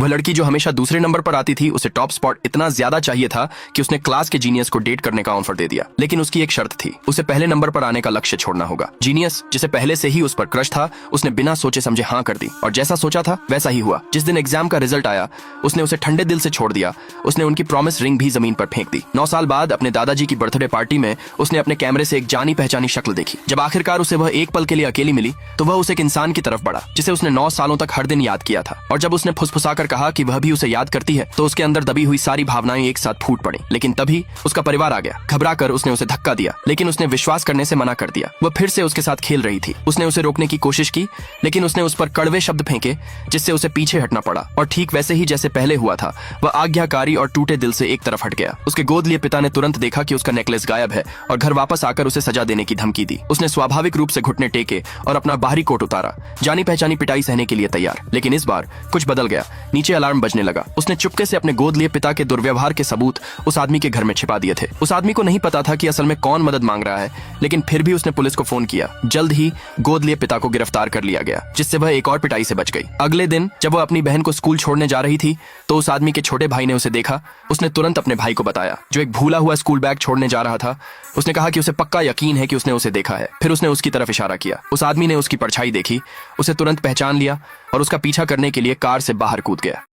वह लड़की जो हमेशा दूसरे नंबर पर आती थी, उसे टॉप स्पॉट इतना ज्यादा चाहिए था कि उसने क्लास के जीनियस को डेट करने का ऑफर दे दिया। लेकिन उसकी एक शर्त थी, उसे पहले नंबर पर आने का लक्ष्य छोड़ना होगा। जीनियस, जिसे पहले से ही उस पर क्रश था, उसने बिना सोचे समझे हाँ कर दी और जैसा सोचा था वैसा ही हुआ। जिस दिन एग्जाम का रिजल्ट आया, उसने उसे ठंडे दिल से छोड़ दिया। उसने उनकी प्रॉमिस रिंग भी जमीन पर फेंक दी। 9 साल बाद अपने दादाजी की बर्थडे पार्टी में उसने अपने कैमरे से एक जानी पहचानी शक्ल देखी। जब आखिरकार उसे वह एक पल के लिए अकेली मिली तो वह उसे एक इंसान की तरफ बढ़ा जिसे उसने 9 सालों तक हर दिन याद किया था। और जब उसने फुसफुसाकर कहा कि वह भी उसे याद करती है तो उसके अंदर दबी हुई सारी भावनाएं एक साथ फूट पड़ी। लेकिन तभी उसका परिवार आ गया। घबराकर उसने उसे धक्का दिया, लेकिन उसने विश्वास करने से मना कर दिया। वह फिर से उसके साथ खेल रही थी। उसने उसे रोकने की कोशिश की, लेकिन उसने उस पर कड़वे शब्द फेंके जिससे उसे पीछे हटना पड़ा। और ठीक वैसे ही जैसे पहले हुआ था, वह आज्ञाकारी और टूटे दिल से एक तरफ हट गया। उसके गोद लिए पिता ने तुरंत देखा कि उसका नेकलेस गायब है और घर वापस आकर उसे सजा देने की धमकी दी। उसने स्वाभाविक रूप से घुटने टेके और अपना बाहरी कोट उतारा, जानी पहचानी पिटाई सहने के लिए तैयार। लेकिन इस बार कुछ बदल गया। नीचे अलार्म बजने लगा। उसने चुपके से अपने गोद लिए पिता के दुर्व्यवहार के सबूत उस आदमी के घर में छिपा दिए थे। उस आदमी को नहीं पता था कि असल में कौन मदद मांग रहा है, लेकिन फिर भी उसने पुलिस को फोन किया। जल्द ही गोद लिए पिता को गिरफ्तार कर लिया गया, जिससे वह एक और पिटाई से बच गई। अगले दिन जब वह अपनी बहन को स्कूल छोड़ने जा रही थी तो उस आदमी के छोटे भाई ने उसे देखा। उसने तुरंत अपने भाई को बताया, जो एक भूला हुआ स्कूल बैग छोड़ने जा रहा था। उसने कहा कि उसे पक्का यकीन है कि उसने उसे देखा है। फिर उसने उसकी तरफ इशारा किया। उस आदमी ने उसकी परछाई देखी, उसे तुरंत पहचान लिया और उसका पीछा करने के लिए कार से बाहर कूद गया।